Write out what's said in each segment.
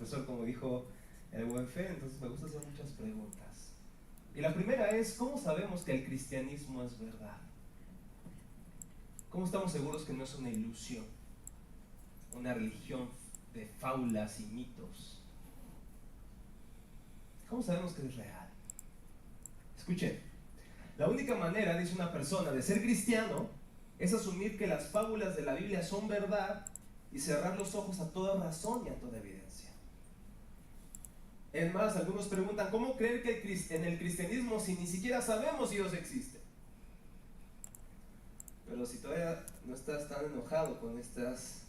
profesor, como dijo el buen Fe, entonces me gusta hacer muchas preguntas. Y la primera es, ¿cómo sabemos que el cristianismo es verdad? ¿Cómo estamos seguros que no es una ilusión? Una religión de fábulas y mitos. ¿Cómo sabemos que es real? Escuchen, la única manera, dice una persona, de ser cristiano es asumir que las fábulas de la Biblia son verdad y cerrar los ojos a toda razón y a toda evidencia. Es más, algunos preguntan, ¿cómo creer que en el cristianismo si ni siquiera sabemos si Dios existe? Pero si todavía no estás tan enojado con estas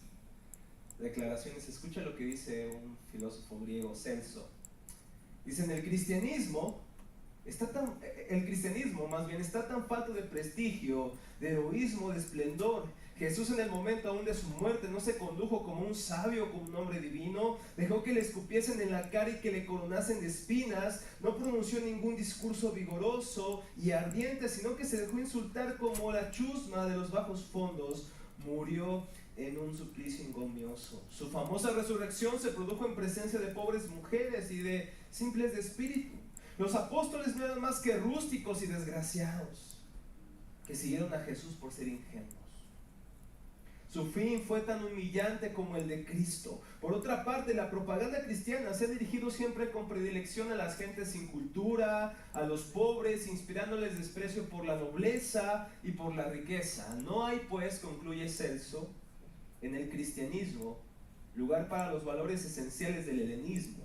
declaraciones, escucha lo que dice un filósofo griego, Celso. Dice, el cristianismo más bien está tan falto de prestigio, de heroísmo, de esplendor. Jesús en el momento aún de su muerte no se condujo como un sabio, como un hombre divino, dejó que le escupiesen en la cara y que le coronasen de espinas, no pronunció ningún discurso vigoroso y ardiente, sino que se dejó insultar como la chusma de los bajos fondos, murió en un suplicio ingomioso. Su famosa resurrección se produjo en presencia de pobres mujeres y de simples de espíritu. Los apóstoles no eran más que rústicos y desgraciados que siguieron a Jesús por ser ingenuos. Su fin fue tan humillante como el de Cristo. Por otra parte, la propaganda cristiana se ha dirigido siempre con predilección a las gentes sin cultura, a los pobres, inspirándoles desprecio por la nobleza y por la riqueza. No hay, pues, concluye Celso, en el cristianismo lugar para los valores esenciales del helenismo,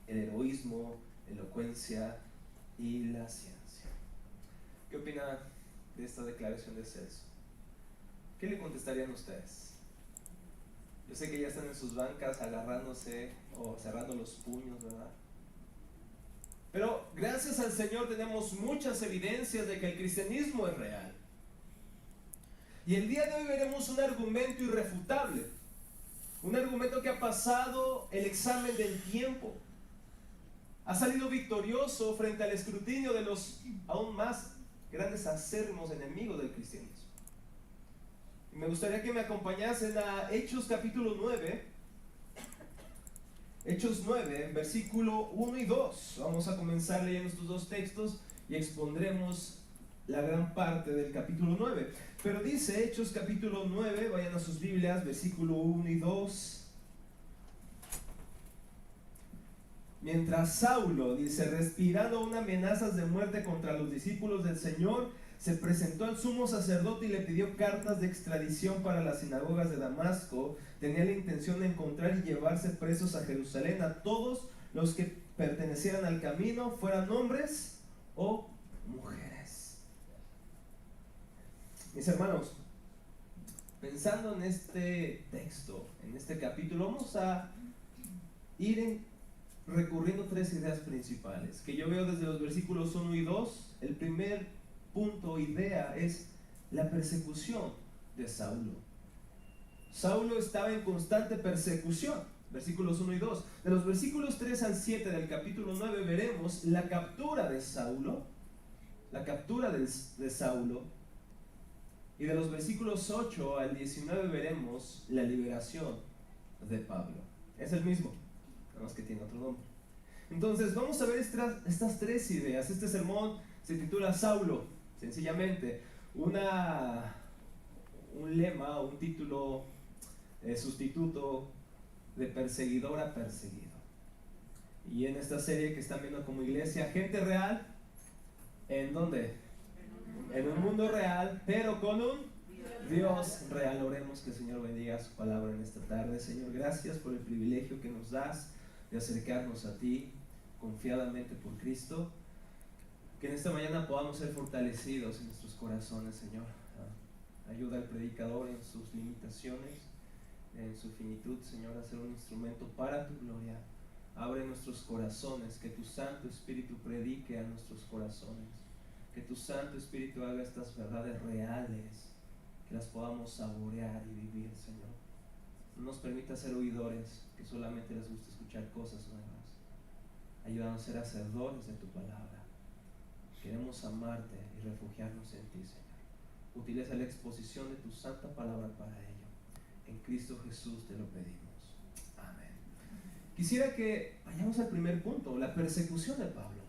el heroísmo, elocuencia y la ciencia. ¿Qué opina de esta declaración de Celso? ¿Qué le contestarían ustedes? Yo sé que ya están en sus bancas agarrándose o cerrando los puños, ¿verdad? Pero gracias al Señor tenemos muchas evidencias de que el cristianismo es real. Y el día de hoy veremos un argumento irrefutable, un argumento que ha pasado el examen del tiempo. Ha salido victorioso frente al escrutinio de los aún más grandes acérrimos enemigos del cristianismo. Y me gustaría que me acompañasen a Hechos capítulo 9. Hechos 9, versículo 1 y 2. Vamos a comenzar leyendo estos dos textos y expondremos la gran parte del capítulo 9. Pero dice Hechos capítulo 9, vayan a sus Biblias, versículo 1 y 2. Mientras Saulo, dice, respirando aún amenazas de muerte contra los discípulos del Señor, se presentó al sumo sacerdote y le pidió cartas de extradición para las sinagogas de Damasco. Tenía la intención de encontrar y llevarse presos a Jerusalén a todos los que pertenecieran al camino, fueran hombres o mujeres. Mis hermanos, pensando en este texto, en este capítulo, vamos a ir recurriendo tres ideas principales que yo veo desde los versículos 1 y 2. El primer punto, idea, es la persecución de Saulo. Saulo estaba en constante persecución, versículos 1 y 2. De los versículos 3 al 7 del capítulo 9 veremos la captura de Saulo, y de los versículos 8 al 19 veremos la liberación de Pablo. Es el mismo, nada más que tiene otro nombre. Entonces vamos a ver estas tres ideas. Este sermón se titula Saulo, sencillamente un lema, un título sustituto de perseguidor a perseguido. Y en esta serie que están viendo como iglesia, gente real, ¿en dónde? En un mundo real, pero con un Dios real. Oremos que el Señor bendiga su palabra en esta tarde. Señor, gracias por el privilegio que nos das de acercarnos a ti confiadamente por Cristo. Que en esta mañana podamos ser fortalecidos en nuestros corazones, Señor. Ayuda al predicador en sus limitaciones, en su finitud, Señor, a ser un instrumento para tu gloria. Abre nuestros corazones, que tu Santo Espíritu predique a nuestros corazones, que tu Santo Espíritu haga estas verdades reales, que las podamos saborear y vivir, Señor. No nos permita ser oidores que solamente les gusta escuchar cosas nuevas. Ayúdanos a ser hacedores de tu palabra. Queremos amarte y refugiarnos en ti, Señor. Utiliza la exposición de tu santa palabra para ello. En Cristo Jesús te lo pedimos. Amén. quisiera que vayamos al primer punto, la persecución de Pablo.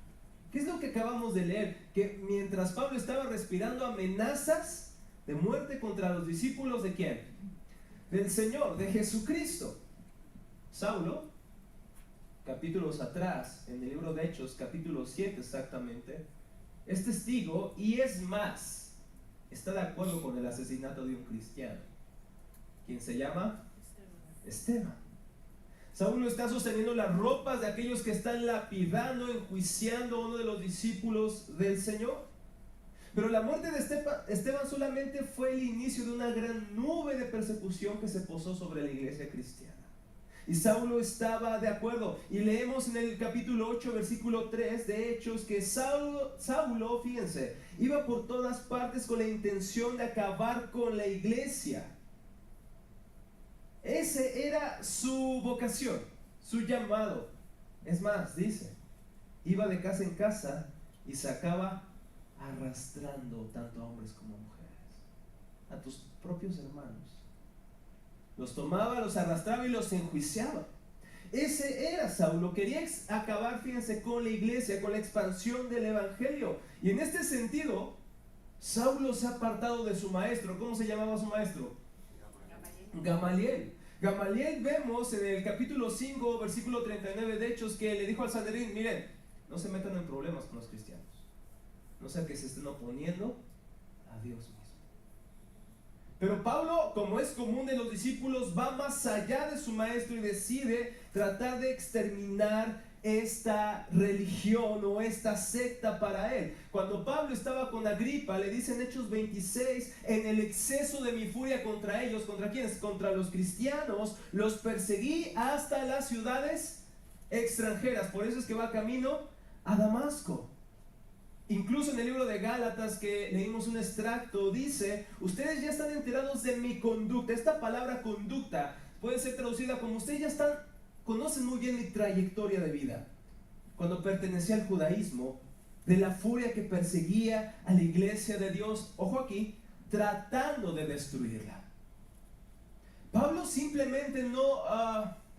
¿Qué es lo que acabamos de leer? Que mientras Pablo estaba respirando amenazas de muerte contra los discípulos ¿de quién? Del Señor, de Jesucristo. Saulo, capítulos atrás, en el libro de Hechos, capítulo 7 exactamente, es testigo y es más, está de acuerdo con el asesinato de un cristiano. ¿Quién se llama? Esteban. Saulo está sosteniendo las ropas de aquellos que están lapidando, enjuiciando a uno de los discípulos del Señor. Pero la muerte de Esteban solamente fue el inicio de una gran nube de persecución que se posó sobre la iglesia cristiana. Y Saulo estaba de acuerdo. Y leemos en el capítulo 8, versículo 3 de Hechos que Saulo, fíjense, iba por todas partes con la intención de acabar con la iglesia. Ese era su vocación, su llamado. Es más, dice, iba de casa en casa y sacaba arrastrando tanto a hombres como a mujeres, a tus propios hermanos. Los tomaba, los arrastraba y los enjuiciaba. Ese era Saulo. Quería acabar, fíjense, con la iglesia, con la expansión del evangelio. Y en este sentido, Saulo se ha apartado de su maestro. ¿Cómo se llamaba su maestro? Gamaliel. Gamaliel vemos en el capítulo 5, versículo 39 de Hechos, que le dijo al Sanedrín: miren, no se metan en problemas con los cristianos, no sea que se estén oponiendo a Dios mismo. Pero Pablo, como es común de los discípulos, va más allá de su maestro y decide tratar de exterminar esta religión o esta secta para él. Cuando Pablo estaba con Agripa, le dice en Hechos 26, en el exceso de mi furia contra ellos, ¿contra quiénes? Contra los cristianos, los perseguí hasta las ciudades extranjeras. Por eso es que va camino a Damasco. Incluso en el libro de Gálatas, que leímos un extracto, dice: ustedes ya están enterados de mi conducta. Esta palabra conducta puede ser traducida como: ustedes ya conocen muy bien mi trayectoria de vida. Cuando pertenecía al judaísmo, de la furia que perseguía a la iglesia de Dios, ojo aquí, tratando de destruirla. Pablo simplemente no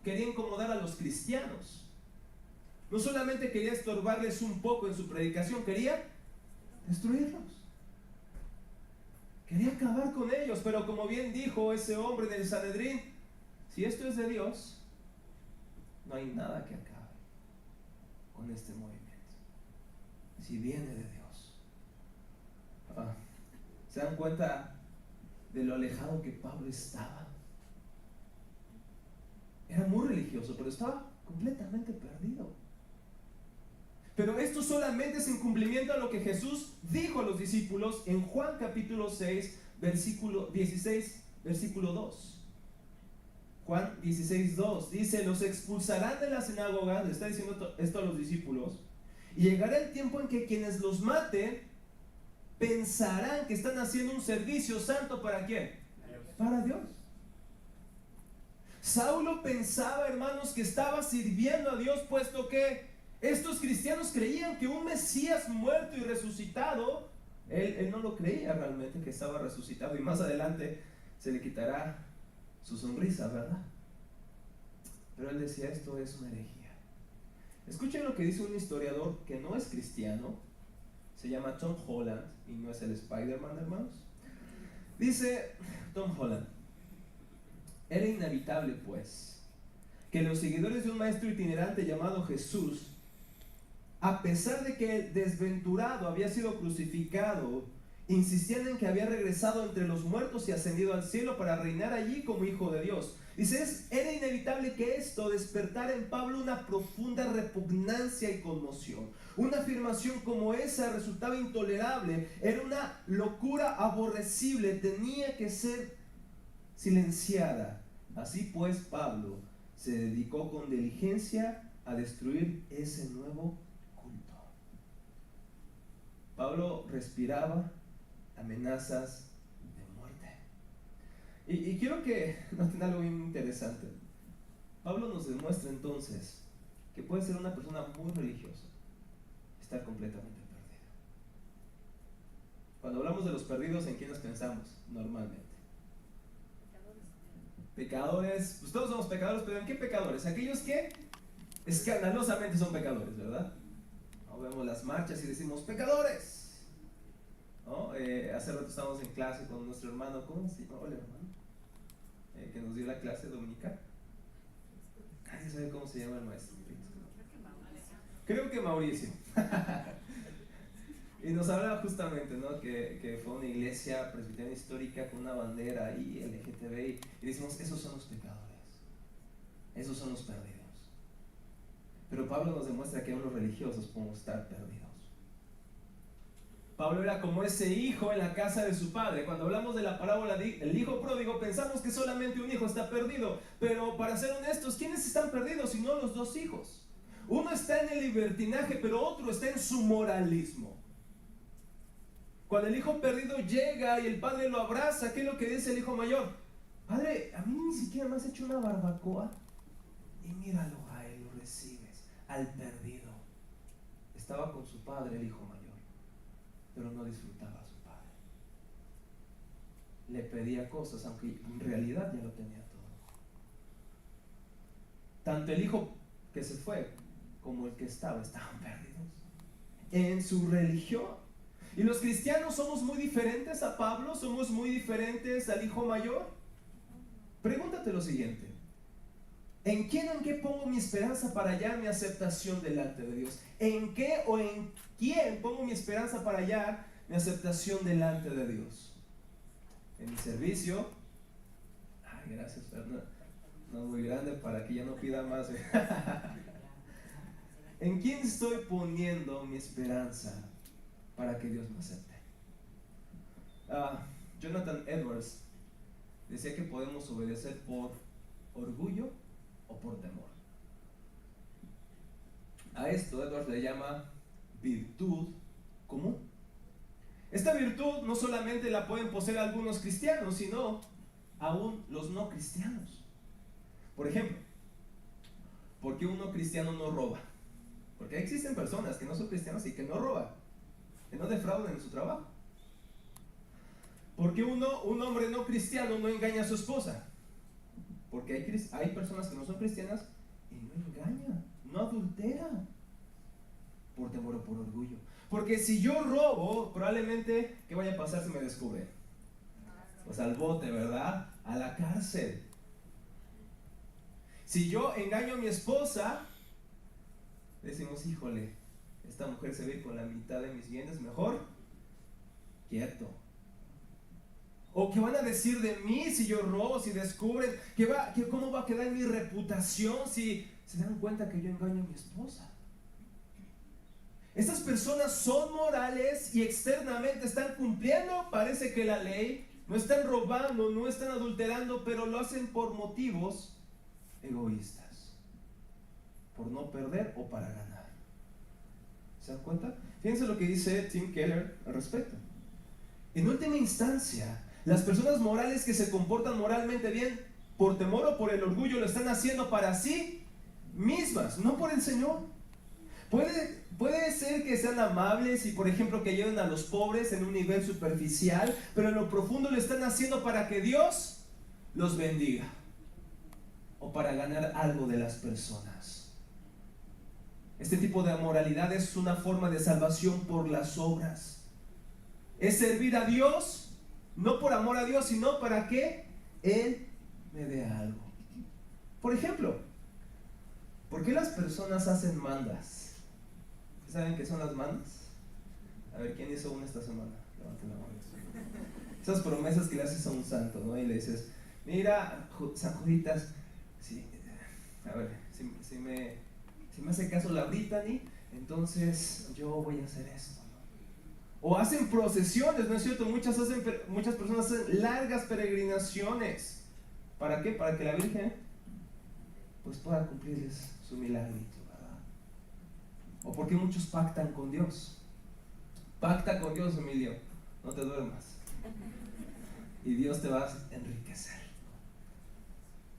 quería incomodar a los cristianos. No solamente quería estorbarles un poco en su predicación, quería destruirlos. Quería acabar con ellos, pero como bien dijo ese hombre del Sanedrín, si esto es de Dios, no hay nada que acabe con este movimiento. Si viene de Dios. ¿Se dan cuenta de lo alejado que Pablo estaba? Era muy religioso, pero estaba completamente perdido. Pero esto solamente es en cumplimiento a lo que Jesús dijo a los discípulos en Juan capítulo 6, versículo 16, versículo 2. Juan 16, 2 dice: los expulsarán de la sinagoga, le está diciendo esto a los discípulos, y llegará el tiempo en que quienes los maten pensarán que están haciendo un servicio santo. ¿Para quién? Para Dios. Saulo pensaba, hermanos, que estaba sirviendo a Dios, puesto que estos cristianos creían que un Mesías muerto y resucitado, él no lo creía realmente que estaba resucitado, y más adelante se le quitará su sonrisa, ¿verdad? Pero él decía: esto es una herejía. Escuchen lo que dice un historiador que no es cristiano, se llama Tom Holland, y no es el Spider-Man, hermanos. Dice Tom Holland: era inevitable, pues, que los seguidores de un maestro itinerante llamado Jesús, a pesar de que el desventurado había sido crucificado, insistían en que había regresado entre los muertos y ascendido al cielo para reinar allí como hijo de Dios. Dice, era inevitable que esto despertara en Pablo una profunda repugnancia y conmoción. Una afirmación como esa resultaba intolerable, era una locura aborrecible, tenía que ser silenciada. Así pues, Pablo se dedicó con diligencia a destruir ese nuevo culto. Pablo respiraba amenazas de muerte. Y quiero que noten algo bien interesante. Pablo nos demuestra entonces que puede ser una persona muy religiosa, estar completamente perdida. Cuando hablamos de los perdidos, ¿en quiénes pensamos normalmente? Pecadores, pues todos somos pecadores, pero ¿en qué pecadores? Aquellos que escandalosamente son pecadores, ¿verdad? ¿No? Vemos las marchas y decimos, ¡pecadores! ¿No? Hace rato estábamos en clase con nuestro hermano, ¿cómo se llama el hermano? Que nos dio la clase dominical. Nadie sabe cómo se llama el maestro. Creo que Mauricio. Y nos hablaba justamente, ¿no? que fue una iglesia presbiteriana histórica con una bandera y LGTBI. Y decimos, esos son los pecadores. Esos son los perdidos. Pero Pablo nos demuestra que aún los religiosos podemos estar perdidos. Pablo era como ese hijo en la casa de su padre. Cuando hablamos de la parábola del hijo pródigo, pensamos que solamente un hijo está perdido. Pero para ser honestos, ¿quiénes están perdidos si no los dos hijos? Uno está en el libertinaje, pero otro está en su moralismo. Cuando el hijo perdido llega y el padre lo abraza, ¿qué es lo que dice el hijo mayor? Padre, a mí ni siquiera me has hecho una barbacoa. Y míralo a él, lo recibes, al perdido. Estaba con su padre el hijo mayor, pero no disfrutaba a su padre. Le pedía cosas, aunque en realidad ya lo tenía todo. Tanto el hijo que se fue como el que estaban perdidos en su religión. Y los cristianos somos muy diferentes a Pablo, somos muy diferentes al hijo mayor. Pregúntate lo siguiente: ¿en quién o en qué pongo mi esperanza para hallar mi aceptación delante de Dios? ¿En qué o en quién pongo mi esperanza para hallar mi aceptación delante de Dios? ¿En mi servicio? Ay, gracias, Fernando. No, muy grande para que ya no pida más. ¿En quién estoy poniendo mi esperanza para que Dios me acepte? Jonathan Edwards decía que podemos obedecer por orgullo o por temor. A esto Edwards le llama virtud común. Esta virtud no solamente la pueden poseer algunos cristianos, sino aún los no cristianos. Por ejemplo, ¿por qué un no cristiano no roba? Porque existen personas que no son cristianos y que no roban, que no defraudan en su trabajo. ¿Por qué un hombre no cristiano no engaña a su esposa? Porque hay personas que no son cristianas y no engañan, no adulteran, por temor o por orgullo. Porque si yo robo, probablemente, ¿qué vaya a pasar si me descubren? Pues al bote, ¿verdad? A la cárcel. Si yo engaño a mi esposa, decimos, híjole, esta mujer se ve con la mitad de mis bienes, mejor quieto. ¿O qué van a decir de mí si yo robo, si descubren? ¿Cómo va a quedar mi reputación si se dan cuenta que yo engaño a mi esposa? Estas personas son morales y externamente están cumpliendo, parece que la ley, no están robando, no están adulterando, pero lo hacen por motivos egoístas, por no perder o para ganar. ¿Se dan cuenta? Fíjense lo que dice Tim Keller al respecto. En última instancia, las personas morales que se comportan moralmente bien, por temor o por el orgullo, lo están haciendo para sí mismas, no por el Señor. Puede ser que sean amables y, por ejemplo, que ayuden a los pobres en un nivel superficial, pero en lo profundo lo están haciendo para que Dios los bendiga o para ganar algo de las personas. Este tipo de amoralidad es una forma de salvación por las obras. Es servir a Dios, no por amor a Dios, sino para que Él me dé algo. Por ejemplo, ¿por qué las personas hacen mandas? ¿Saben qué son las mandas? A ver, ¿quién hizo una esta semana? Levanten la mano. Esas promesas que le haces a un santo, ¿no? Y le dices, mira, San Juditas, a ver, si me hace caso la Brittany, entonces yo voy a hacer esto, ¿no? O hacen procesiones, ¿no es cierto? Muchas personas hacen largas peregrinaciones. ¿Para qué? Para que la Virgen pues pueda cumplirles su milagrito. ¿O por qué muchos pactan con Dios? Pacta con Dios, Emilio, no te duermas. Y Dios te va a enriquecer.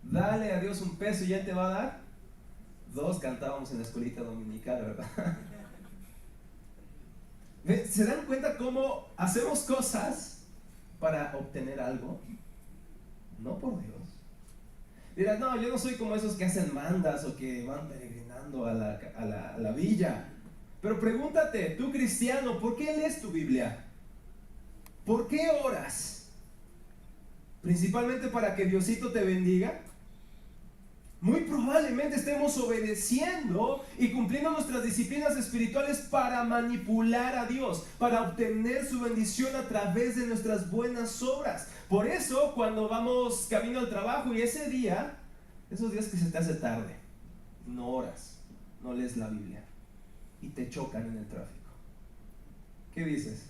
Dale a Dios un peso y Él te va a dar 2, cantábamos en la escuelita dominical, ¿verdad? ¿Se dan cuenta cómo hacemos cosas para obtener algo? No por Dios. Dirás, no, yo no soy como esos que hacen mandas o que van peregrinando a la villa. Pero pregúntate, tú cristiano, ¿por qué lees tu Biblia? ¿Por qué oras? ¿Principalmente para que Diosito te bendiga? Muy probablemente estemos obedeciendo y cumpliendo nuestras disciplinas espirituales para manipular a Dios, para obtener su bendición a través de nuestras buenas obras. Por eso, cuando vamos camino al trabajo y ese día, esos días que se te hace tarde, no oras, no lees la Biblia y te chocan en el tráfico, ¿qué dices?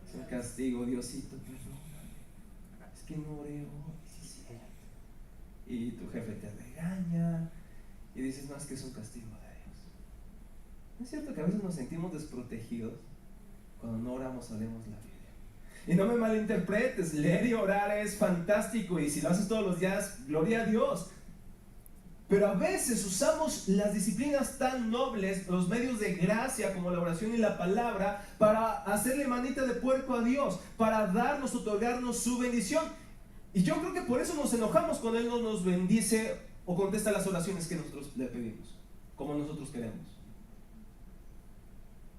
Es un castigo, Diosito, perdóname, es que no oré hoy. Y tu jefe te regaña y dices, no, es que es un castigo de Dios. ¿No es cierto que a veces nos sentimos desprotegidos cuando no oramos o leemos la Biblia? Y no me malinterpretes, leer y orar es fantástico y si lo haces todos los días, gloria a Dios. Pero a veces usamos las disciplinas tan nobles, los medios de gracia como la oración y la palabra, para hacerle manita de puerco a Dios, para darnos, otorgarnos su bendición. Y yo creo que por eso nos enojamos cuando Él no nos bendice o contesta las oraciones que nosotros le pedimos, como nosotros queremos.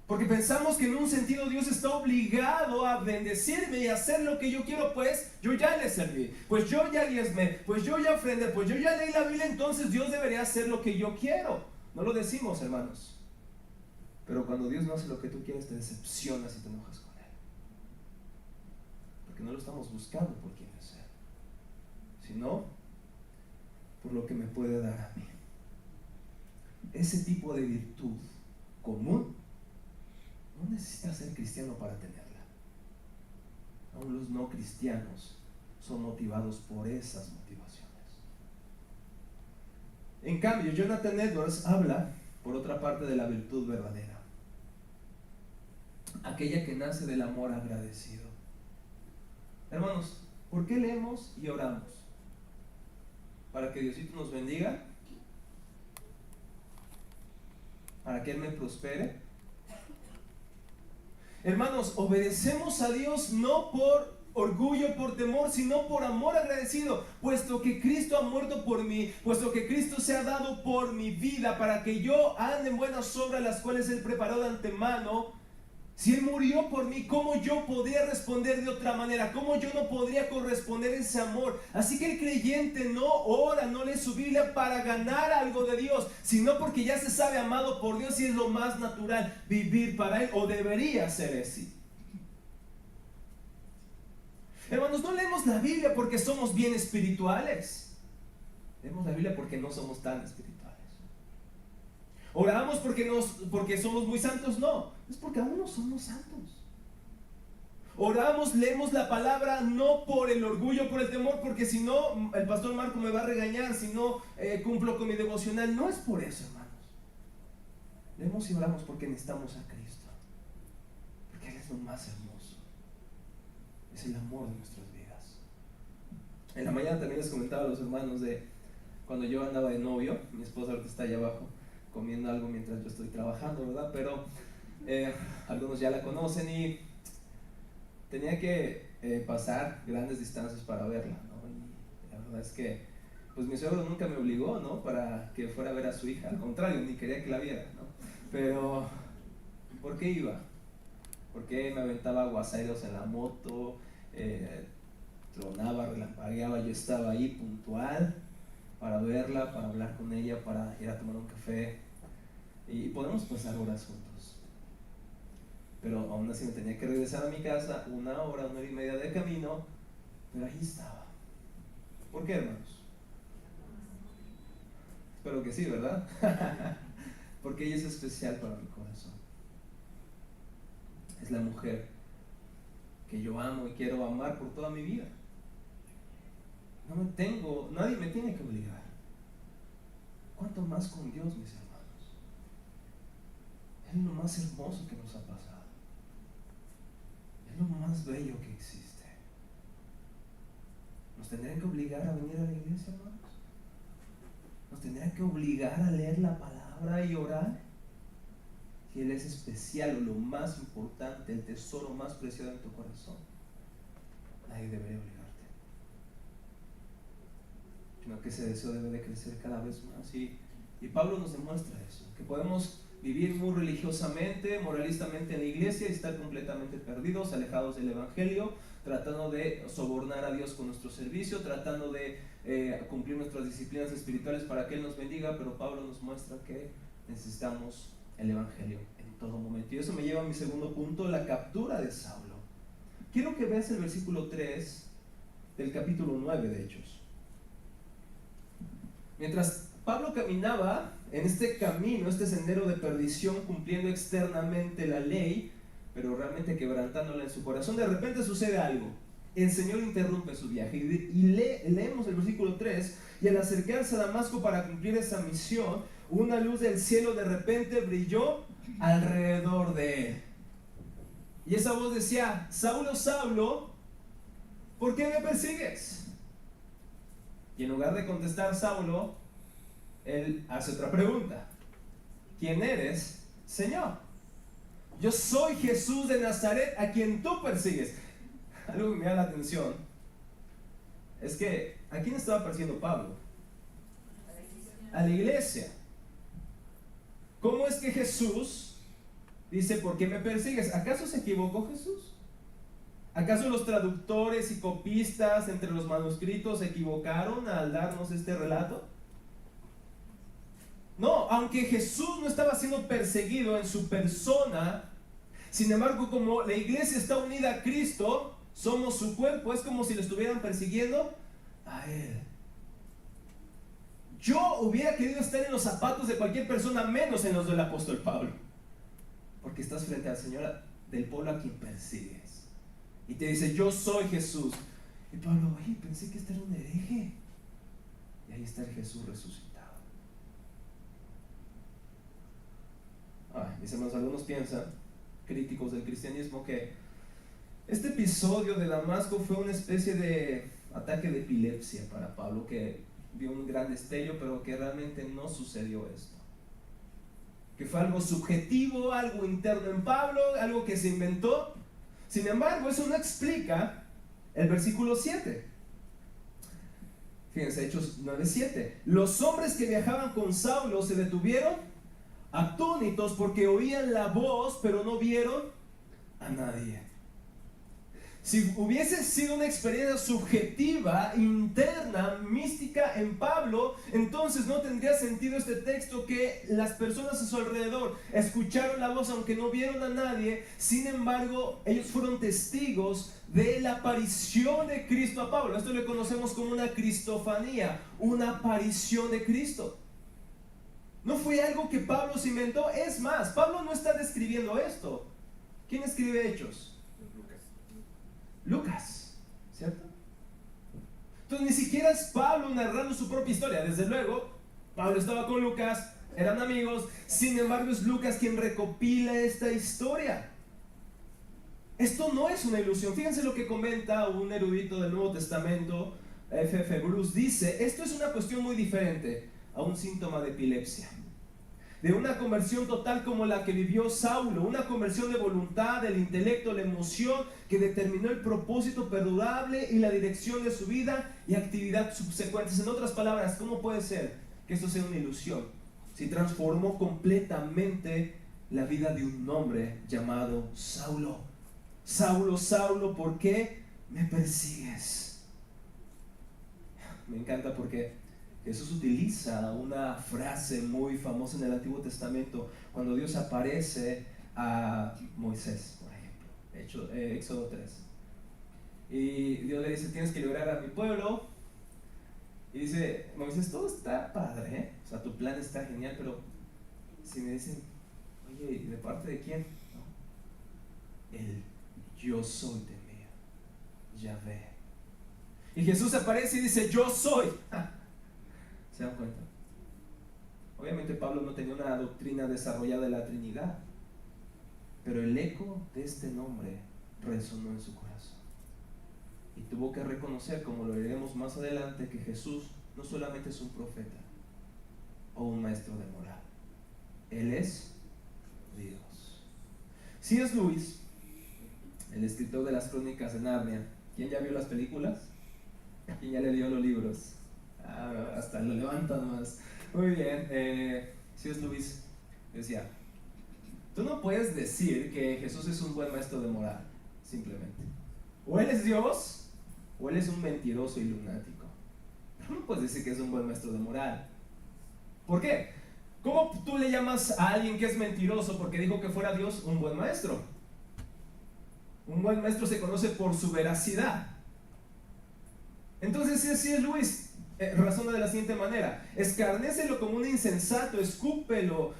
Porque pensamos que en un sentido Dios está obligado a bendecirme y a hacer lo que yo quiero, pues yo ya le serví, pues yo ya diezmé, pues yo ya ofrendé, pues yo ya leí la Biblia, entonces Dios debería hacer lo que yo quiero. No lo decimos, hermanos. Pero cuando Dios no hace lo que tú quieres, te decepcionas y te enojas con Él. Porque no lo estamos buscando por quién es Él, sino por lo que me puede dar a mí. Ese tipo de virtud común no necesitas ser cristiano para tenerla. Aún los no cristianos son motivados por esas motivaciones. En cambio, Jonathan Edwards habla, por otra parte, de la virtud verdadera, aquella que nace del amor agradecido. Hermanos, ¿por qué leemos y oramos? ¿Para que Diosito nos bendiga? ¿Para que Él me prospere? Hermanos, obedecemos a Dios no por orgullo, por temor, sino por amor agradecido, puesto que Cristo ha muerto por mí, puesto que Cristo se ha dado por mi vida para que yo ande en buenas obras, las cuales Él preparó de antemano. Si Él murió por mí, ¿cómo yo podría responder de otra manera? ¿Cómo yo no podría corresponder ese amor? Así que el creyente no ora, no lee su Biblia para ganar algo de Dios, sino porque ya se sabe amado por Dios y es lo más natural vivir para Él, o debería ser así. Hermanos, no leemos la Biblia porque somos bien espirituales. Leemos la Biblia porque no somos tan espirituales. Oramos porque somos muy santos, no, es porque aún no somos santos. Oramos, leemos la palabra no por el orgullo, por el temor, porque si no, el pastor Marco me va a regañar si no cumplo con mi devocional. No es por eso, hermanos. Leemos y oramos porque necesitamos a Cristo, porque Él es lo más hermoso, es el amor de nuestras vidas. En la mañana también les comentaba a los hermanos de cuando yo andaba de novio. Mi esposa ahorita está allá abajo comiendo algo mientras yo estoy trabajando, ¿verdad? Pero algunos ya la conocen y tenía que pasar grandes distancias para verla, ¿no? Y la verdad es que pues mi suegro nunca me obligó, ¿no? Para que fuera a ver a su hija, al contrario, ni quería que la viera, ¿no? Pero ¿por qué iba? Porque me aventaba aguaceros en la moto, tronaba, relampagueaba, yo estaba ahí puntual para verla, para hablar con ella, para ir a tomar un café y podemos pasar horas juntos. Pero aún así me tenía que regresar a mi casa, 1 hora, 1 hora y media de camino, pero ahí estaba. ¿Por qué, hermanos? Espero que sí, ¿verdad? Porque ella es especial para mi corazón. Es la mujer que yo amo y quiero amar por toda mi vida. Nadie me tiene que obligar. ¿Cuánto más con Dios, mis hermanos? Es lo más hermoso que nos ha pasado. Es lo más bello que existe. ¿Nos tendrían que obligar a venir a la iglesia, hermanos? ¿Nos tendrían que obligar a leer la palabra y orar? Si Él es especial o lo más importante, el tesoro más preciado en tu corazón, nadie debería obligarte. sino que ese deseo debe de crecer cada vez más. Y Pablo nos demuestra eso, que podemos vivir muy religiosamente, moralistamente en la iglesia y estar completamente perdidos, alejados del evangelio, tratando de sobornar a Dios con nuestro servicio, tratando de cumplir nuestras disciplinas espirituales para que Él nos bendiga, pero Pablo nos muestra que necesitamos el evangelio en todo momento. Y eso me lleva a mi segundo punto, la captura de Saulo. Quiero que veas el versículo 3 del capítulo 9 de Hechos. Mientras Pablo caminaba en este camino, este sendero de perdición, cumpliendo externamente la ley, pero realmente quebrantándola en su corazón, de repente sucede algo. El Señor interrumpe su viaje y leemos el versículo 3: y al acercarse a Damasco para cumplir esa misión, una luz del cielo de repente brilló alrededor de él. Y esa voz decía: Saulo, Saulo, ¿por qué me persigues? Y en lugar de contestar Saulo, él hace otra pregunta: ¿quién eres, Señor? Yo soy Jesús de Nazaret, a quien tú persigues. Algo que me da la atención es que ¿a quién estaba persiguiendo Pablo? A la iglesia. ¿Cómo es que Jesús dice: ¿por qué me persigues? ¿Acaso se equivocó Jesús? ¿Acaso los traductores y copistas entre los manuscritos se equivocaron al darnos este relato? No, aunque Jesús no estaba siendo perseguido en su persona, sin embargo, como la iglesia está unida a Cristo, somos su cuerpo, es como si lo estuvieran persiguiendo a Él. Yo hubiera querido estar en los zapatos de cualquier persona, menos en los del apóstol Pablo, porque estás frente al Señor del pueblo a quien persigues, y te dice: yo soy Jesús. Y Pablo: oye, pensé que este era un hereje. Y ahí está el Jesús resucitado. Mis hermanos, algunos piensan, críticos del cristianismo, que este episodio de Damasco fue una especie de ataque de epilepsia para Pablo, que vio un gran destello, pero que realmente no sucedió esto. Que fue algo subjetivo, algo interno en Pablo, algo que se inventó. Sin embargo, eso no explica el versículo 7. Fíjense, Hechos 9:7. Los hombres que viajaban con Saulo se detuvieron atónitos porque oían la voz, pero no vieron a nadie. Si hubiese sido una experiencia subjetiva, interna, mística en Pablo, entonces no tendría sentido este texto, que las personas a su alrededor escucharon la voz aunque no vieron a nadie. Sin embargo, ellos fueron testigos de la aparición de Cristo a Pablo. Esto lo conocemos como una cristofanía, una aparición de Cristo. No fue algo que Pablo se inventó. Es más, Pablo no está describiendo esto. ¿Quién escribe Hechos? Lucas, ¿cierto? Entonces ni siquiera es Pablo narrando su propia historia. Desde luego, Pablo estaba con Lucas, eran amigos. Sin embargo, es Lucas quien recopila esta historia. Esto no es una ilusión. Fíjense lo que comenta un erudito del Nuevo Testamento, F.F. Bruce. Dice: esto es una cuestión muy diferente a un síntoma de epilepsia, de una conversión total como la que vivió Saulo, una conversión de voluntad, del intelecto, la emoción que determinó el propósito perdurable y la dirección de su vida y actividad subsecuentes. En otras palabras, ¿cómo puede ser que esto sea una ilusión si transformó completamente la vida de un hombre llamado Saulo? Saulo, Saulo, ¿por qué me persigues? Me encanta porque Jesús utiliza una frase muy famosa en el Antiguo Testamento cuando Dios aparece a Moisés, por ejemplo, Éxodo 3. Y Dios le dice: tienes que liberar a mi pueblo. Y dice Moisés: todo está padre, ¿eh? O sea, tu plan está genial, pero si me dicen: oye, ¿y de parte de quién? ¿No? El yo soy de mí, Yahvé. Y Jesús aparece y dice: yo soy. ¿Se dan cuenta? Obviamente Pablo no tenía una doctrina desarrollada de la Trinidad, pero el eco de este nombre resonó en su corazón y tuvo que reconocer, como lo veremos más adelante, que Jesús no solamente es un profeta o un maestro de moral, Él es Dios. C.S. Lewis, el escritor de las Crónicas de Narnia, ¿quién ya vio las películas? ¿Quién ya le dio los libros? Hasta lo levantan más. Muy bien. C.S. Lewis decía, tú no puedes decir que Jesús es un buen maestro de moral, simplemente. O Él es Dios, o Él es un mentiroso y lunático. Pero no puedes decir que es un buen maestro de moral. ¿Por qué? ¿Cómo tú le llamas a alguien que es mentiroso porque dijo que fuera Dios un buen maestro? Un buen maestro se conoce por su veracidad. Entonces, C.S. Lewis razona de la siguiente manera: escarnécelo como un insensato, escúpelo,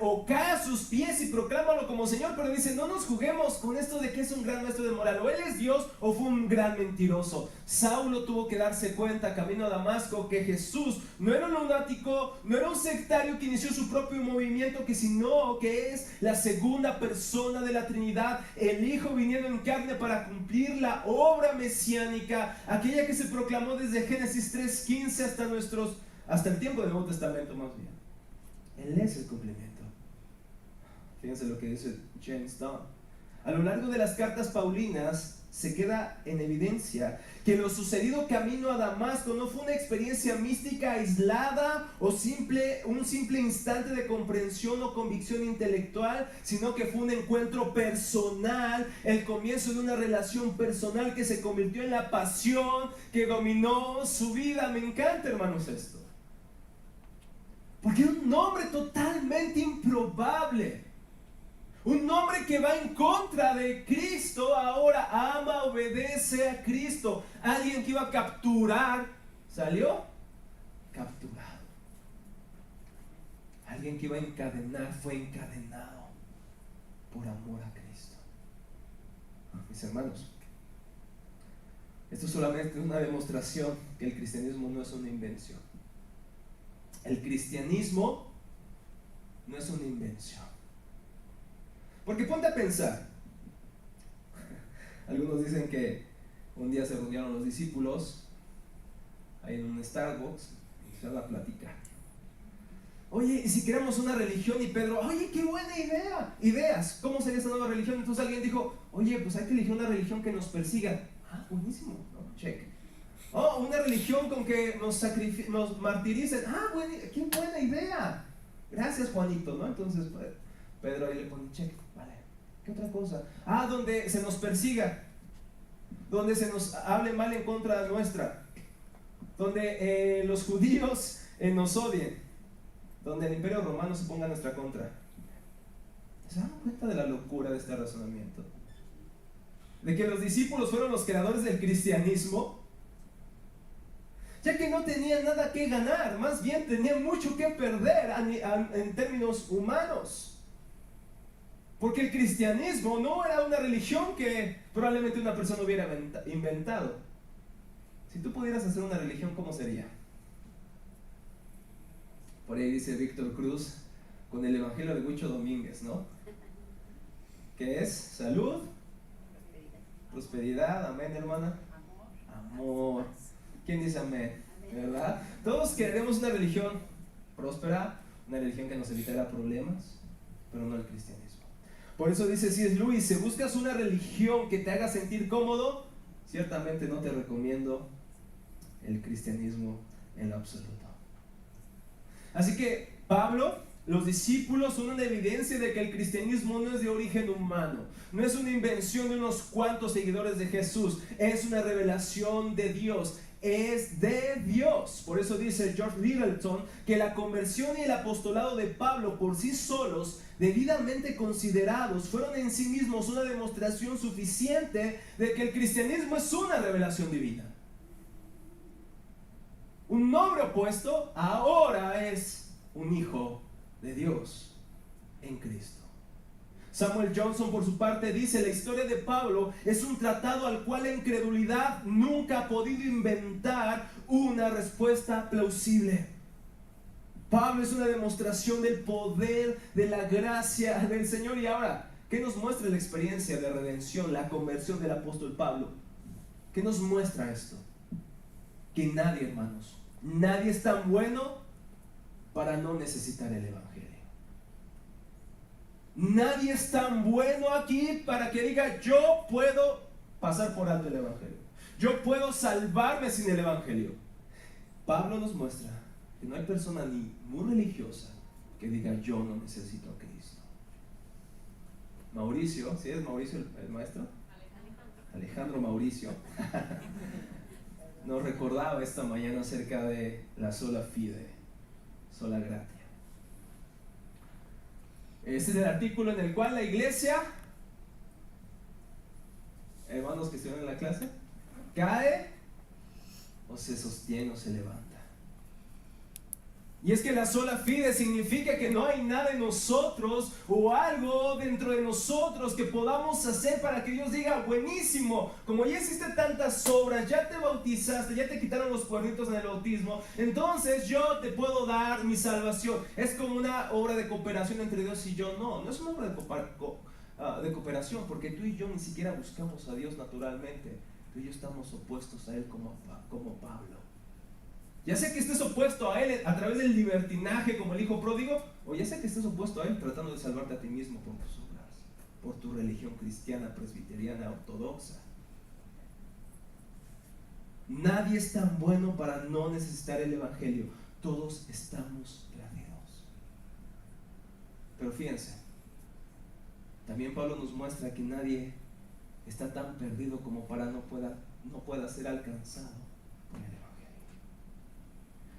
o cae a sus pies y proclámalo como Señor. Pero dice, no nos juguemos con esto de que es un gran maestro de moral. O Él es Dios o fue un gran mentiroso. Saulo tuvo que darse cuenta camino a Damasco que Jesús no era un lunático, no era un sectario que inició su propio movimiento, sino que es la segunda persona de la Trinidad, el Hijo viniendo en carne para cumplir la obra mesiánica, aquella que se proclamó desde Génesis 3:15 hasta el tiempo del Nuevo Testamento, más bien. Él es el cumplimiento. Fíjense lo que dice James Dunn. A lo largo de las cartas paulinas se queda en evidencia que lo sucedido camino a Damasco no fue una experiencia mística aislada o un simple instante de comprensión o convicción intelectual, sino que fue un encuentro personal, el comienzo de una relación personal que se convirtió en la pasión que dominó su vida. Me encanta, hermanos, esto. Porque un hombre totalmente improbable, un hombre que va en contra de Cristo, ahora ama, obedece a Cristo. Alguien que iba a capturar, salió capturado. Alguien que iba a encadenar, fue encadenado por amor a Cristo. Mis hermanos, esto solamente es una demostración que el cristianismo no es una invención. El cristianismo no es una invención. Porque ponte a pensar. Algunos dicen que un día se reunieron los discípulos ahí en un Starbucks y empezaron a platicar. Oye, ¿y si creamos una religión? Y Pedro, oye, qué buena idea. Ideas, ¿cómo sería esa nueva religión? Entonces alguien dijo, oye, pues hay que elegir una religión que nos persiga. Ah, buenísimo, ¿no? Check. Oh, una religión con que nos martiricen. Ah, qué buena idea. Gracias, Juanito, ¿no? Entonces Pedro ahí le pone check. Vale. ¿Qué otra cosa? Ah, donde se nos persiga, donde se nos hable mal en contra nuestra, donde los judíos nos odien, donde el imperio romano se ponga a nuestra contra. ¿Se dan cuenta de la locura de este razonamiento? De que los discípulos fueron los creadores del cristianismo, ya que no tenían nada que ganar, más bien tenían mucho que perder en términos humanos. Porque el cristianismo no era una religión que probablemente una persona hubiera inventado. Si tú pudieras hacer una religión, ¿cómo sería? Por ahí dice Víctor Cruz con el evangelio de Huicho Domínguez, ¿no? ¿Qué es? Salud, prosperidad, amén, hermana. Amor. ¿Quién dice amén? ¿Verdad? Todos queremos una religión próspera, una religión que nos evitara problemas, pero no el cristianismo. Por eso dice C.S. Lewis, si buscas una religión que te haga sentir cómodo, ciertamente no te recomiendo el cristianismo en lo absoluto. Así que Pablo, los discípulos son una evidencia de que el cristianismo no es de origen humano, no es una invención de unos cuantos seguidores de Jesús, es una revelación de Dios. Es de Dios. Por eso dice George Littleton que la conversión y el apostolado de Pablo por sí solos, debidamente considerados, fueron en sí mismos una demostración suficiente de que el cristianismo es una revelación divina. Un nombre opuesto ahora es un hijo de Dios en Cristo. Samuel Johnson, por su parte, dice: la historia de Pablo es un tratado al cual la incredulidad nunca ha podido inventar una respuesta plausible. Pablo es una demostración del poder, de la gracia del Señor. Y ahora, ¿qué nos muestra la experiencia de redención, la conversión del apóstol Pablo? ¿Qué nos muestra esto? Que nadie, hermanos, nadie es tan bueno para no necesitar el evangelio. Nadie es tan bueno aquí para que diga: yo puedo pasar por alto el evangelio, yo puedo salvarme sin el evangelio. Pablo nos muestra que no hay persona ni muy religiosa que diga yo no necesito a Cristo. Mauricio, ¿sí es Mauricio el maestro? Alejandro Mauricio nos recordaba esta mañana acerca de la sola fide, sola gratia. Este es el artículo en el cual la iglesia, hermanos que estuvieron en la clase, cae o se sostiene o se levanta. Y es que la sola fide significa que no hay nada en nosotros o algo dentro de nosotros que podamos hacer para que Dios diga, buenísimo, como ya hiciste tantas obras, ya te bautizaste, ya te quitaron los cuernitos en el bautismo, entonces yo te puedo dar mi salvación. Es como una obra de cooperación entre Dios y yo. No es una obra de cooperación, porque tú y yo ni siquiera buscamos a Dios naturalmente. Tú y yo estamos opuestos a Él como Pablo. Ya sea que estés opuesto a Él a través del libertinaje como el hijo pródigo, o ya sea que estés opuesto a Él tratando de salvarte a ti mismo por tus obras, por tu religión cristiana, presbiteriana, ortodoxa. Nadie es tan bueno para no necesitar el evangelio. Todos estamos perdidos. Pero fíjense, también Pablo nos muestra que nadie está tan perdido como para no pueda ser alcanzado por el evangelio.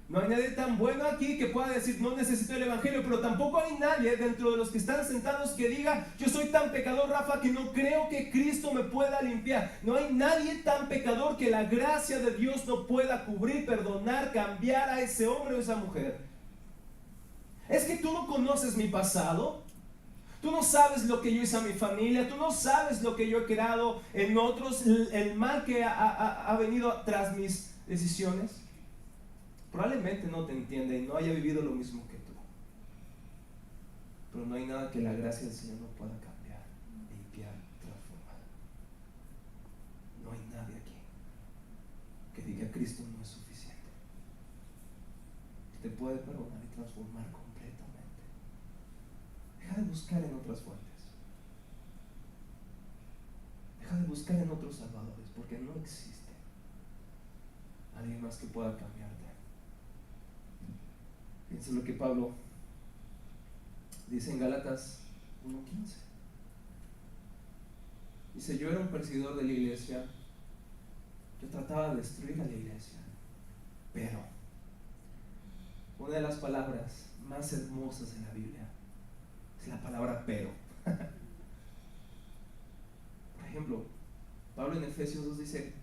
No hay nadie tan bueno aquí que pueda decir no necesito el evangelio, pero tampoco hay nadie dentro de los que están sentados que diga yo soy tan pecador, Rafa, que no creo que Cristo me pueda limpiar. No hay nadie tan pecador que la gracia de Dios no pueda cubrir, perdonar, cambiar a ese hombre o esa mujer. Es que tú no conoces mi pasado. Tú no sabes lo que yo hice a mi familia, tú no sabes lo que yo he creado en otros, el mal que ha venido tras mis decisiones. Probablemente no te entienda y no haya vivido lo mismo que tú. Pero no hay nada que la gracia del Señor no pueda cambiar, limpiar, transformar. No hay nadie aquí que diga Cristo no es suficiente. Te puede perdonar y transformar completamente. Deja de buscar en otras fuentes. Deja de buscar en otros salvadores, porque no existe alguien más que pueda cambiarte. Eso es lo que Pablo dice en Gálatas 1:15. Dice, yo era un perseguidor de la iglesia, yo trataba de destruir a la iglesia, pero una de las palabras más hermosas de la Biblia es la palabra pero. Por ejemplo, Pablo en Efesios 2 dice,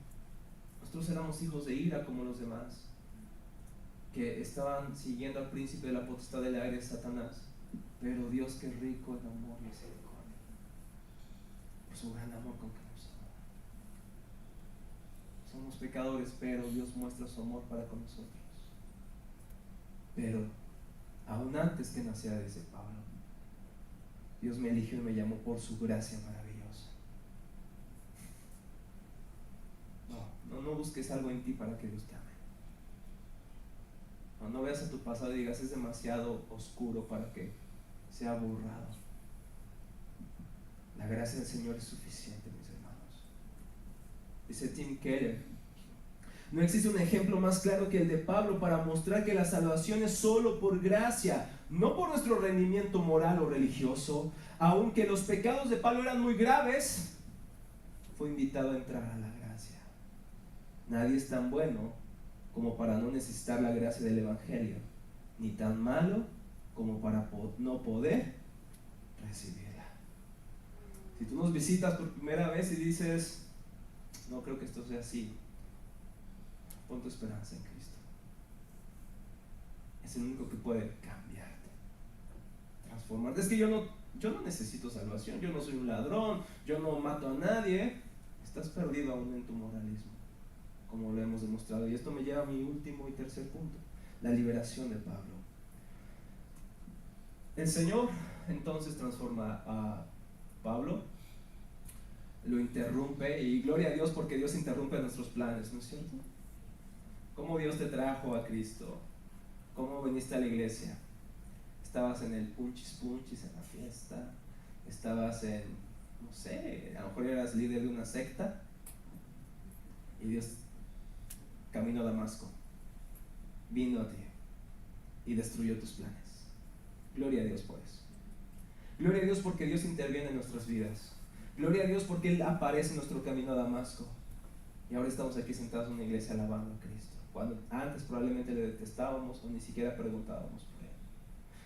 nosotros éramos hijos de ira como los demás, que estaban siguiendo al príncipe de la potestad del aire, Satanás, pero Dios, que es rico en amor y misericordia, por su gran amor con que nos amó. Somos pecadores, pero Dios muestra su amor para con nosotros. Pero aún antes que naciera, dice Pablo, Dios me eligió y me llamó por su gracia maravillosa. No busques algo en ti para que Dios te ame. No veas a tu pasado y digas es demasiado oscuro para que sea borrado. La gracia del Señor es suficiente, mis hermanos. Dice Tim Keller, no existe un ejemplo más claro que el de Pablo para mostrar que la salvación es solo por gracia, no por nuestro rendimiento moral o religioso. Aunque los pecados de Pablo eran muy graves, fue invitado a entrar a la gracia. Nadie es tan bueno como para no necesitar la gracia del evangelio, ni tan malo como para no poder recibirla. Si tú nos visitas por primera vez y dices no creo que esto sea así, pon tu esperanza en Cristo. Es el único que puede cambiarte, transformarte. Es que yo no necesito salvación, yo no soy un ladrón, yo no mato a nadie. Estás perdido aún en tu moralismo, como lo hemos demostrado. Y esto me lleva a mi último y tercer punto, la liberación de Pablo. El Señor entonces transforma a Pablo, lo interrumpe, y gloria a Dios porque Dios interrumpe nuestros planes, ¿no es cierto? ¿Cómo Dios te trajo a Cristo? ¿Cómo viniste a la iglesia? Estabas en el punchis en la fiesta, estabas en, no sé, a lo mejor eras líder de una secta y Dios camino a Damasco vino a ti y destruyó tus planes. Gloria a Dios por eso. Gloria a Dios porque Dios interviene en nuestras vidas. Gloria a Dios porque Él aparece en nuestro camino a Damasco. Y ahora estamos aquí sentados en una iglesia alabando a Cristo, cuando antes probablemente le detestábamos o ni siquiera preguntábamos por Él.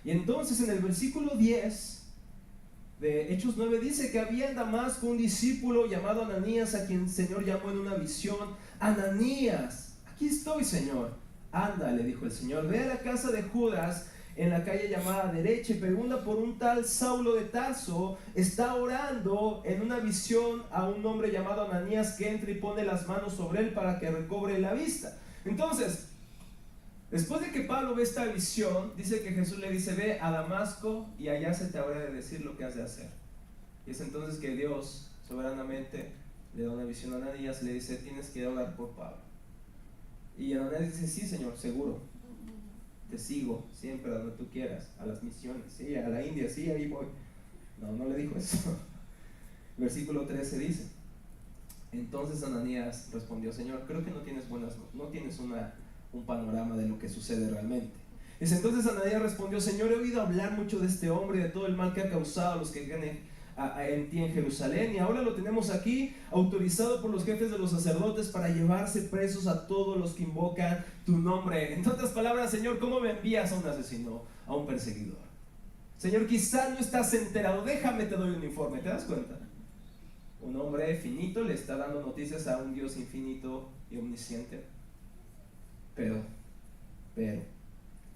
Y entonces en el versículo 10 de Hechos 9 dice que había en Damasco un discípulo llamado Ananías, a quien el Señor llamó en una visión. Ananías, aquí estoy, Señor. Anda, le dijo el Señor, ve a la casa de Judas en la calle llamada Derecha y pregunta por un tal Saulo de Tarso. Está orando en una visión a un hombre llamado Ananías, que entra y pone las manos sobre él para que recobre la vista. Entonces, después de que Pablo ve esta visión, dice que Jesús le dice: ve a Damasco y allá se te habrá de decir lo que has de hacer. Y es entonces que Dios soberanamente le da una visión a Ananías y le dice: tienes que orar por Pablo. Y Ananías dice: sí, Señor, seguro, te sigo siempre a donde tú quieras, a las misiones, sí, a la India, sí, ahí voy. No le dijo eso. Versículo 13 dice: entonces Ananías respondió: Señor, creo que no tienes un panorama de lo que sucede realmente. Dice: entonces Ananías respondió: Señor, he oído hablar mucho de este hombre y de todo el mal que ha causado a los que creen en ti en Jerusalén, y ahora lo tenemos aquí autorizado por los jefes de los sacerdotes para llevarse presos a todos los que invocan tu nombre. En otras palabras, Señor, ¿cómo me envías a un asesino, a un perseguidor? Señor, quizás no estás enterado, déjame, te doy un informe. ¿Te das cuenta? Un hombre finito le está dando noticias a un Dios infinito y omnisciente. Pero,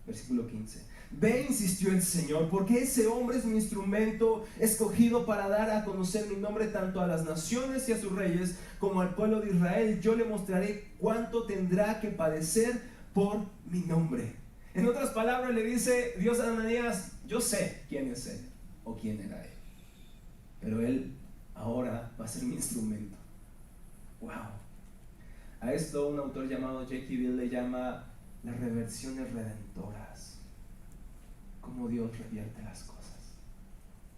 versículo 15: ve, insistió el Señor, porque ese hombre es mi instrumento escogido para dar a conocer mi nombre tanto a las naciones y a sus reyes como al pueblo de Israel. Yo le mostraré cuánto tendrá que padecer por mi nombre. En otras palabras, le dice Dios a Ananías: yo sé quién es él o quién era él, pero él ahora va a ser mi instrumento. Wow. A esto un autor llamado J.K. Bill le llama las reversiones redentoras. Cómo Dios revierte las cosas.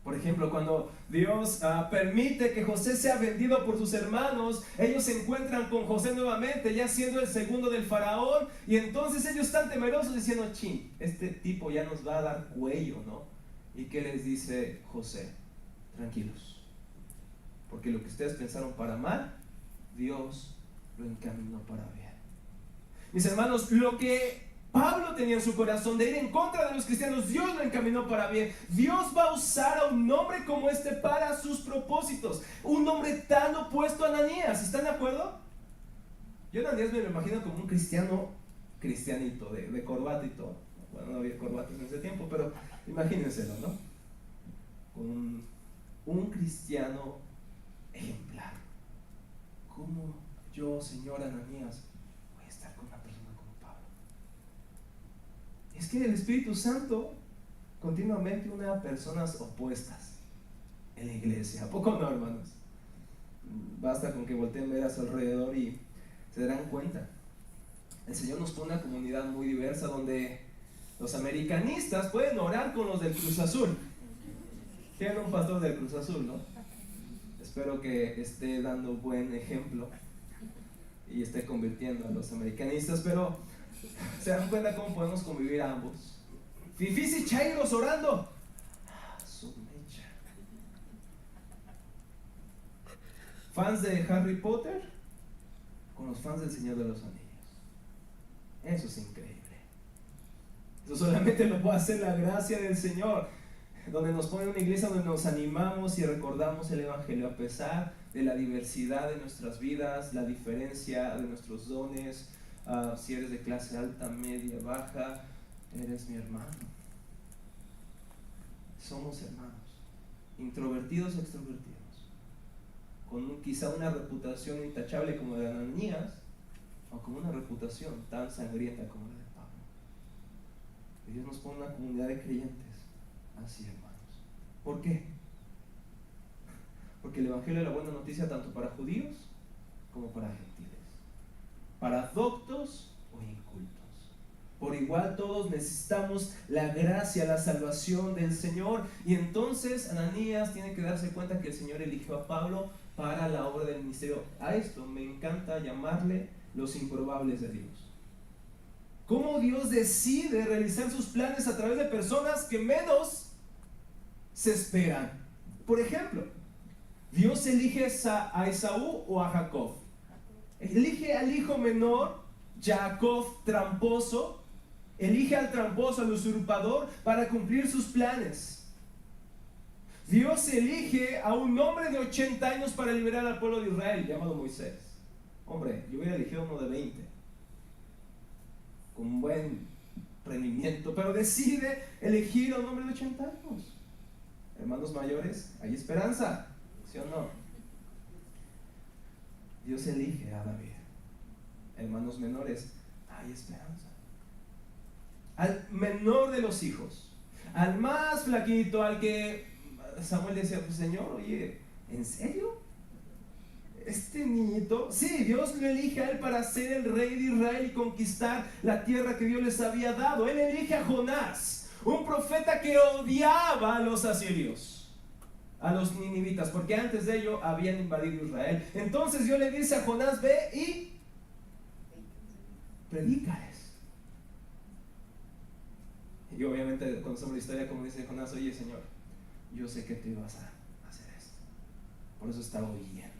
Por ejemplo, cuando Dios permite que José sea vendido por sus hermanos, ellos se encuentran con José nuevamente, ya siendo el segundo del faraón, y entonces ellos están temerosos diciendo: chin, este tipo ya nos va a dar cuello, ¿no? ¿Y qué les dice José? Tranquilos, porque lo que ustedes pensaron para mal, Dios lo encaminó para bien. Mis hermanos, lo que Pablo tenía en su corazón de ir en contra de los cristianos, Dios lo encaminó para bien. Dios va a usar a un hombre como este para sus propósitos. Un hombre tan opuesto a Ananías. ¿Están de acuerdo? Yo a Ananías me lo imagino como un cristianito, de corbata y todo. Bueno, no había corbatas en ese tiempo, pero imagínenselo, ¿no? Con un cristiano ejemplar. ¿Cómo yo, señor Ananías, voy a estar con una persona como Pablo? Es que el Espíritu Santo continuamente une a personas opuestas en la iglesia. ¿A poco no, hermanos? Basta con que volteen a ver a su alrededor y se darán cuenta. El Señor nos pone una comunidad muy diversa, donde los americanistas pueden orar con los del Cruz Azul. Tienen un pastor del Cruz Azul, ¿no? Espero que esté dando buen ejemplo y esté convirtiendo a los americanistas, pero ¿se dan cuenta cómo podemos convivir a ambos? Fifís y chairos orando. Su mecha. Fans de Harry Potter con los fans del Señor de los Anillos. Eso es increíble. Eso solamente lo puede hacer la gracia del Señor, donde nos pone una iglesia donde nos animamos y recordamos el Evangelio a pesar de la diversidad de nuestras vidas, la diferencia de nuestros dones. Si eres de clase alta, media, baja, eres mi hermano. Somos hermanos, introvertidos o extrovertidos, con quizá una reputación intachable como la de Ananías, o con una reputación tan sangrienta como la de Pablo. Y Dios nos pone una comunidad de creyentes así, hermanos. ¿Por qué? Porque el Evangelio es la buena noticia tanto para judíos como para gentiles, para doctos o incultos. Por igual todos necesitamos la gracia, la salvación del Señor. Y entonces Ananías tiene que darse cuenta que el Señor eligió a Pablo para la obra del ministerio. A esto me encanta llamarle los improbables de Dios. Cómo Dios decide realizar sus planes a través de personas que menos se esperan. Por ejemplo, Dios elige a Esaú o a Jacob. Elige al hijo menor, Jacob tramposo. Elige al tramposo, al usurpador, para cumplir sus planes. Dios elige a un hombre de 80 años para liberar al pueblo de Israel, llamado Moisés. Hombre, yo hubiera elegido uno de 20, con un buen rendimiento, pero decide elegir a un hombre de 80 años. Hermanos mayores, hay esperanza, ¿sí o no? Dios elige a David. Hermanos menores, hay esperanza. Al menor de los hijos, al más flaquito, al que Samuel decía, pues Señor, oye, ¿en serio? Este niñito, sí, Dios lo elige a él para ser el rey de Israel y conquistar la tierra que Dios les había dado. Él elige a Jonás, un profeta que odiaba a los asirios, a los ninivitas, porque antes de ello habían invadido Israel. Entonces Dios le dice a Jonás, ve y predícales. Y obviamente conocemos la historia como dice Jonás, oye Señor, yo sé que tú ibas a hacer esto, por eso estaba huyendo.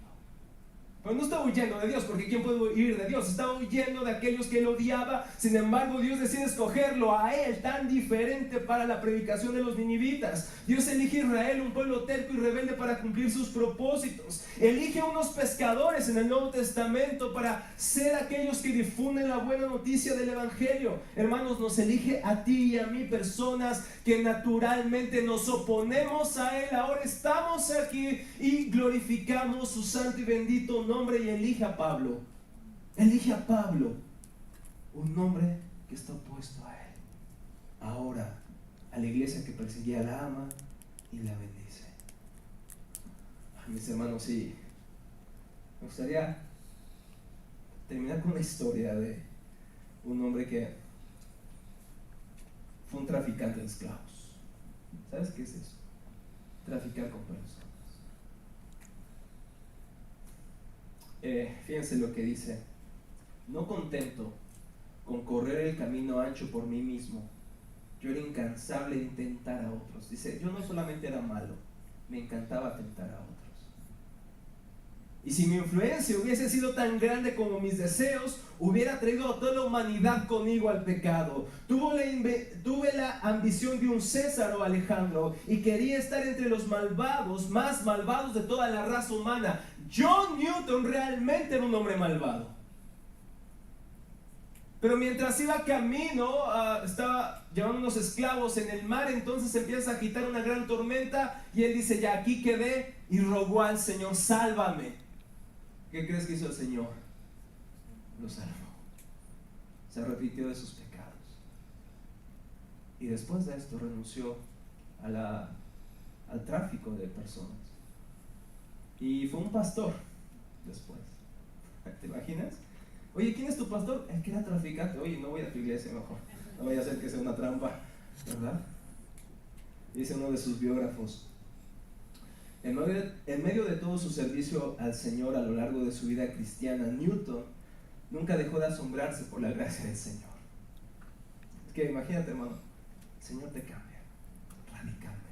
Pero no estaba huyendo de Dios, porque ¿quién puede huir de Dios? Estaba huyendo de aquellos que él odiaba. Sin embargo, Dios decide escogerlo a él, tan diferente, para la predicación de los ninivitas. Dios elige a Israel, un pueblo terco y rebelde, para cumplir sus propósitos. Elige a unos pescadores en el Nuevo Testamento para ser aquellos que difunden la buena noticia del Evangelio. Hermanos, nos elige a ti y a mí, personas que naturalmente nos oponemos a él. Ahora estamos aquí y glorificamos su santo y bendito nombre. Y elige a Pablo, un hombre que está opuesto a él. Ahora, a la iglesia que perseguía, la ama y la bendice. Mis hermanos, sí, me gustaría terminar con una historia de un hombre que fue un traficante de esclavos. ¿Sabes qué es eso? Traficar con personas. Fíjense lo que dice: no contento con correr el camino ancho por mí mismo, yo era incansable de tentar a otros. Dice, yo no solamente era malo, me encantaba tentar a otros. Y si mi influencia hubiese sido tan grande como mis deseos, hubiera traído a toda la humanidad conmigo al pecado. Tuve la ambición de un César o Alejandro, y quería estar entre los malvados, más malvados de toda la raza humana. John Newton realmente era un hombre malvado. Pero mientras iba camino, estaba llevando unos esclavos en el mar. Entonces empieza a agitar una gran tormenta y él dice, ya aquí quedé, y rogó al Señor, sálvame. ¿Qué crees que hizo el Señor? Lo salvó. Se arrepintió de sus pecados. Y después de esto renunció al tráfico de personas. Y fue un pastor después. ¿Te imaginas? Oye, ¿quién es tu pastor? El que era traficante. Oye, no voy a tu iglesia mejor. No vaya a ser que sea una trampa, ¿verdad? Dice uno de sus biógrafos: en medio de todo su servicio al Señor a lo largo de su vida cristiana, Newton nunca dejó de asombrarse por la gracia del Señor. Es que imagínate, hermano, el Señor te cambia radicalmente.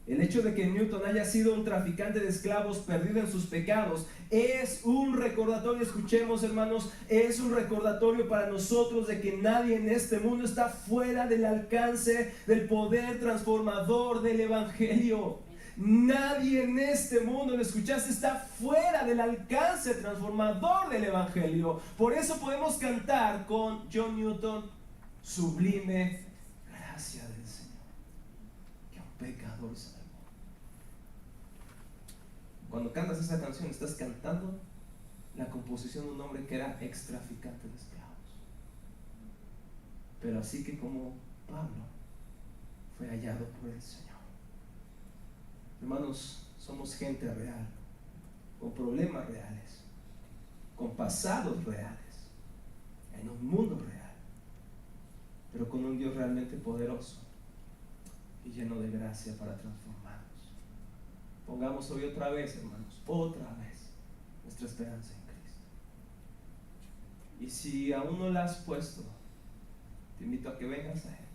El hecho de que Newton haya sido un traficante de esclavos perdido en sus pecados es un recordatorio, escuchemos hermanos, es un recordatorio para nosotros de que nadie en este mundo está fuera del alcance del poder transformador del Evangelio. Nadie en este mundo, ¿lo escuchaste?, está fuera del alcance transformador del Evangelio. Por eso podemos cantar con John Newton, sublime gracia del Señor, que un pecador salvó. Cuando cantas esa canción, estás cantando la composición de un hombre que era ex traficante de esclavos. Pero así que como Pablo fue hallado por el Señor. Hermanos, somos gente real, con problemas reales, con pasados reales, en un mundo real, pero con un Dios realmente poderoso y lleno de gracia para transformarnos. Pongamos hoy otra vez, hermanos, otra vez nuestra esperanza en Cristo. Y si aún no la has puesto, te invito a que vengas a Él.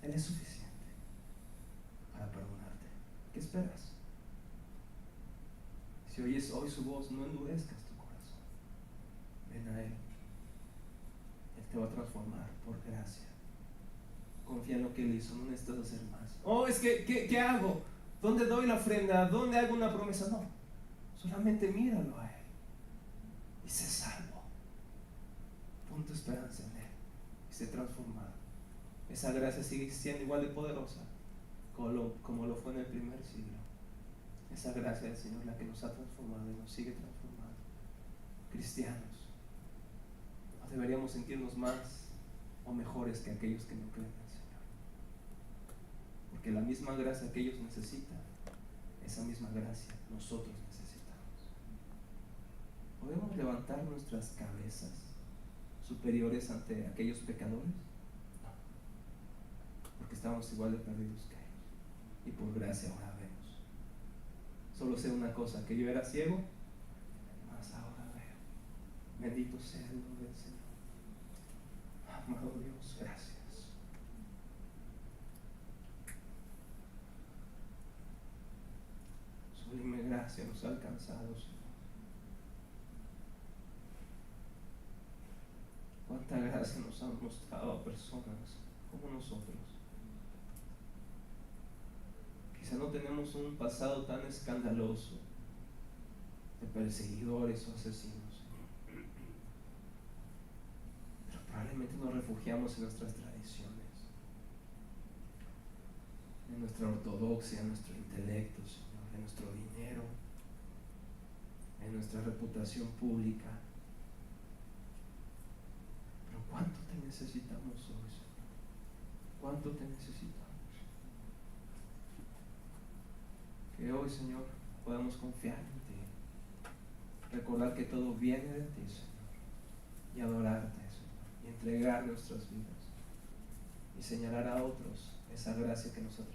Él es suficiente para perdonarte. ¿Qué esperas? Si oyes hoy su voz, no endurezcas tu corazón. Ven a Él. Él te va a transformar por gracia. Confía en lo que Él hizo, no necesitas hacer más. Oh, es que, ¿qué hago? ¿Dónde doy la ofrenda? ¿Dónde hago una promesa? No, solamente míralo a Él y sé salvo. Pon tu esperanza en Él y sé transformado. Esa gracia sigue siendo igual de poderosa como lo fue en el primer siglo. Esa gracia del Señor la que nos ha transformado y nos sigue transformando. Cristianos, no deberíamos sentirnos más o mejores que aquellos que no creen en el Señor, porque la misma gracia que ellos necesitan, esa misma gracia nosotros necesitamos. ¿Podemos levantar nuestras cabezas superiores ante aquellos pecadores? No, porque estamos igual de perdidos que ellos, y por gracia ahora vemos. Solo sé una cosa, que yo era ciego, mas ahora veo. Bendito sea el nombre del Señor. Amado Dios, gracias. Sublime gracia nos ha alcanzado, Señor. Cuánta gracia nos han mostrado a personas como nosotros. Quizá no tenemos un pasado tan escandaloso de perseguidores o asesinos, pero probablemente nos refugiamos en nuestras tradiciones, en nuestra ortodoxia, en nuestro intelecto, Señor, en nuestro dinero, en nuestra reputación pública. Pero ¿cuánto te necesitamos hoy, Señor? ¿Cuánto te necesitamos? Que hoy, Señor, podamos confiar en ti, recordar que todo viene de ti, Señor, y adorarte, Señor, y entregar nuestras vidas y señalar a otros esa gracia que nosotros